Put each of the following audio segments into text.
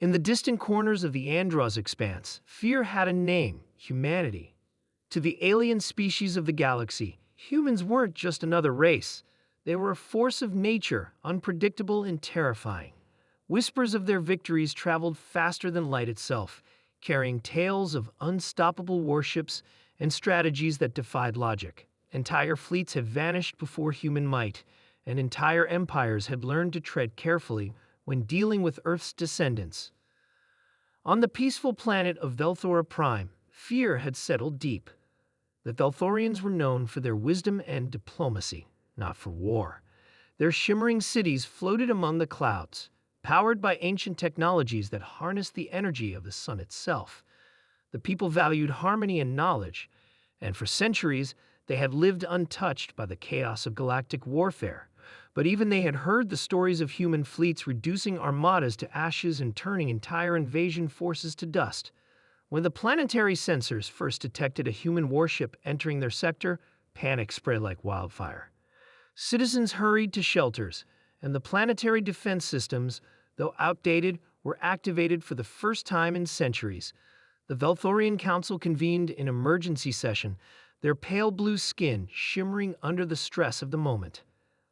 In the distant corners of the Andros expanse, fear had a name: humanity. To the alien species of the galaxy, humans weren't just another race. They were a force of nature, unpredictable and terrifying. Whispers of their victories traveled faster than light itself, carrying tales of unstoppable warships and strategies that defied logic. Entire fleets had vanished before human might, and entire empires had learned to tread carefully when dealing with Earth's descendants. On the peaceful planet of Velthora Prime, fear had settled deep. The Velthorians were known for their wisdom and diplomacy, not for war. Their shimmering cities floated among the clouds, powered by ancient technologies that harnessed the energy of the sun itself. The people valued harmony and knowledge, and for centuries they had lived untouched by the chaos of galactic warfare. But even they had heard the stories of human fleets reducing armadas to ashes and turning entire invasion forces to dust. When the planetary sensors first detected a human warship entering their sector, panic spread like wildfire. Citizens hurried to shelters, and the planetary defense systems, though outdated, were activated for the first time in centuries. The Velthorian Council convened in emergency session, their pale blue skin shimmering under the stress of the moment.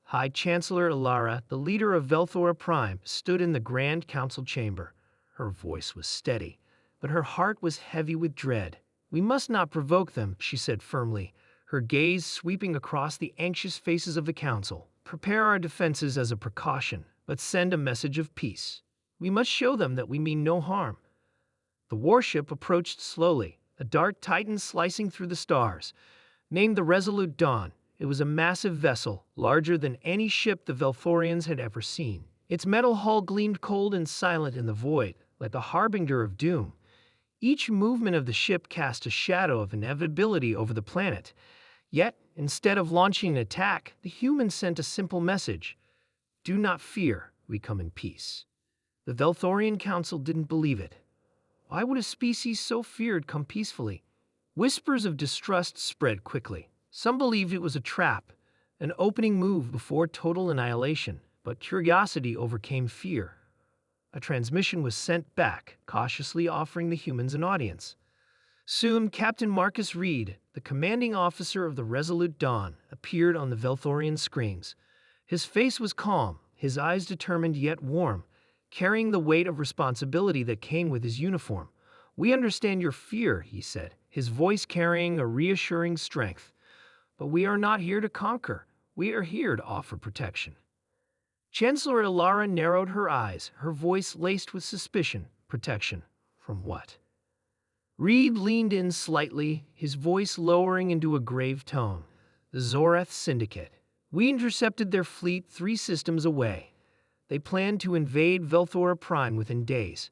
High Chancellor Ilara, the leader of Velthora Prime, stood in the Grand Council chamber. Her voice was steady, but her heart was heavy with dread. "We must not provoke them," she said firmly, her gaze sweeping across the anxious faces of the council. "Prepare our defenses as a precaution, but send a message of peace. We must show them that we mean no harm." The warship approached slowly, a dark titan slicing through the stars. Named the Resolute Dawn, it was a massive vessel, larger than any ship the Velthorians had ever seen. Its metal hull gleamed cold and silent in the void, like a harbinger of doom. Each movement of the ship cast a shadow of inevitability over the planet. Yet, instead of launching an attack, the humans sent a simple message: "Do not fear, we come in peace." The Velthorian Council didn't believe it. Why would a species so feared come peacefully? Whispers of distrust spread quickly. Some believed it was a trap, an opening move before total annihilation, but curiosity overcame fear. A transmission was sent back, cautiously offering the humans an audience. Soon, Captain Marcus Reed, the commanding officer of the Resolute Dawn, appeared on the Velthorian screens. His face was calm, his eyes determined yet warm, carrying the weight of responsibility that came with his uniform. "We understand your fear," he said, his voice carrying a reassuring strength. "But we are not here to conquer. We are here to offer protection." Chancellor Ilara narrowed her eyes, her voice laced with suspicion. "Protection from what?" Reed leaned in slightly, his voice lowering into a grave tone. "The Zorath Syndicate. We intercepted their fleet 3 systems away. They planned to invade Velthora Prime within days.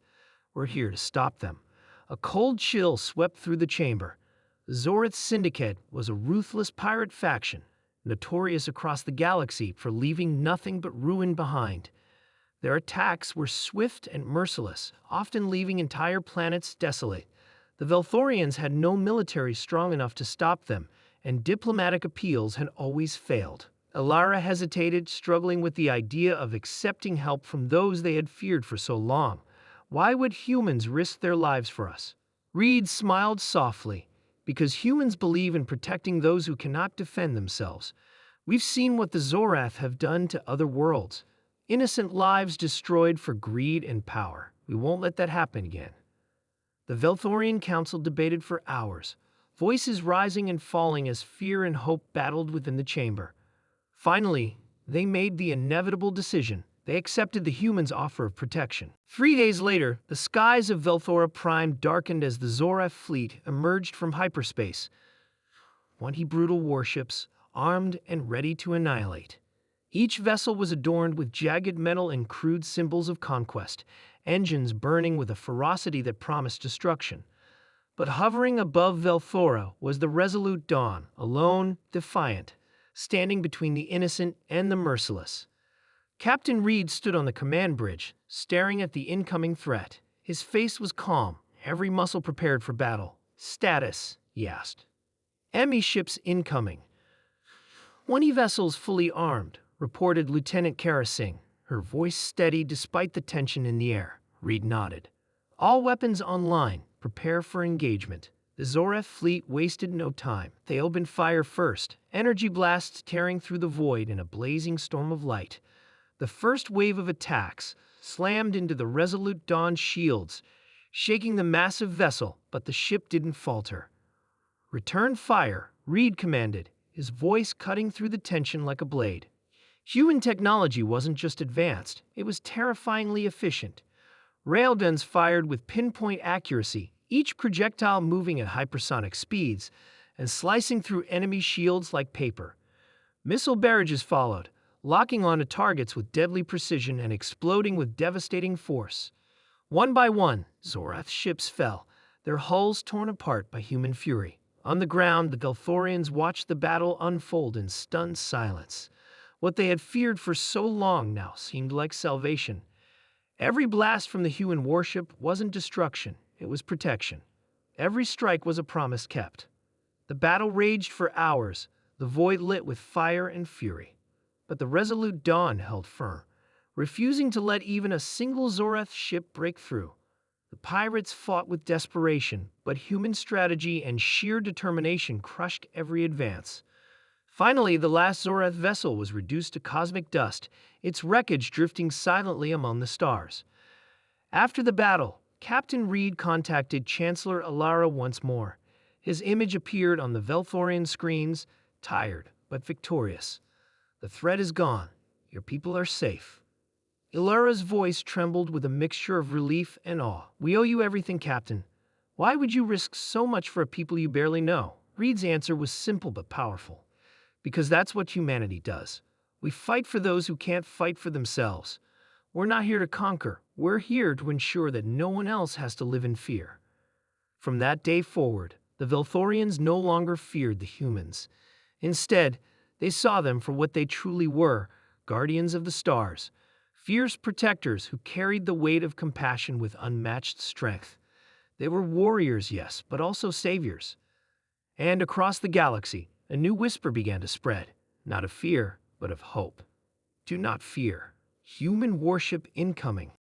We're here to stop them." A cold chill swept through the chamber. The Zorath Syndicate was a ruthless pirate faction, notorious across the galaxy for leaving nothing but ruin behind. Their attacks were swift and merciless, often leaving entire planets desolate. The Velthorians had no military strong enough to stop them, and diplomatic appeals had always failed. Ilara hesitated, struggling with the idea of accepting help from those they had feared for so long. Why would humans risk their lives for us? Reed smiled softly. "Because humans believe in protecting those who cannot defend themselves. We've seen what the Zorath have done to other worlds. Innocent lives destroyed for greed and power. We won't let that happen again." The Velthorian Council debated for hours, voices rising and falling as fear and hope battled within the chamber. Finally, they made the inevitable decision. They accepted the humans' offer of protection. 3 days later, the skies of Velthora Prime darkened as the Zorath fleet emerged from hyperspace. 20 brutal warships, armed and ready to annihilate. Each vessel was adorned with jagged metal and crude symbols of conquest, engines burning with a ferocity that promised destruction. But hovering above Velthora was the Resolute Dawn, alone, defiant, standing between the innocent and the merciless. Captain Reed stood on the command bridge, staring at the incoming threat. His face was calm, every muscle prepared for battle. "Status?" he asked. "Enemy ships incoming." 20 vessels fully armed, reported Lieutenant Kara Singh, her voice steady despite the tension in the air. Reed nodded. All weapons online. Prepare for engagement. The Zoreth fleet wasted no time. They opened fire first, energy blasts tearing through the void in a blazing storm of light. The first wave of attacks slammed into the Resolute Dawn's shields, shaking the massive vessel, but the ship didn't falter. "Return fire," Reed commanded, his voice cutting through the tension like a blade. Human technology wasn't just advanced, it was terrifyingly efficient. Railguns fired with pinpoint accuracy, each projectile moving at hypersonic speeds and slicing through enemy shields like paper. Missile barrages followed, locking onto targets with deadly precision and exploding with devastating force. One by one, Zoreth's ships fell, their hulls torn apart by human fury. On the ground, the Velthorians watched the battle unfold in stunned silence. What they had feared for so long now seemed like salvation. Every blast from the human warship wasn't destruction, it was protection. Every strike was a promise kept. The battle raged for hours, the void lit with fire and fury. But the Resolute Dawn held firm, refusing to let even a single Zoreth ship break through. The pirates fought with desperation, but human strategy and sheer determination crushed every advance. Finally, the last Zoreth vessel was reduced to cosmic dust, its wreckage drifting silently among the stars. After the battle, Captain Reed contacted Chancellor Alara once more. His image appeared on the Velthorian screens, tired but victorious. "The threat is gone. Your people are safe." Ilara's voice trembled with a mixture of relief and awe. "We owe you everything, Captain. Why would you risk so much for a people you barely know?" Reed's answer was simple but powerful. "Because that's what humanity does. We fight for those who can't fight for themselves. We're not here to conquer. We're here to ensure that no one else has to live in fear." From that day forward, the Velthorians no longer feared the humans. Instead, they saw them for what they truly were, guardians of the stars, fierce protectors who carried the weight of compassion with unmatched strength. They were warriors, yes, but also saviors. And across the galaxy, a new whisper began to spread, not of fear, but of hope. "Do not fear. Human warship incoming."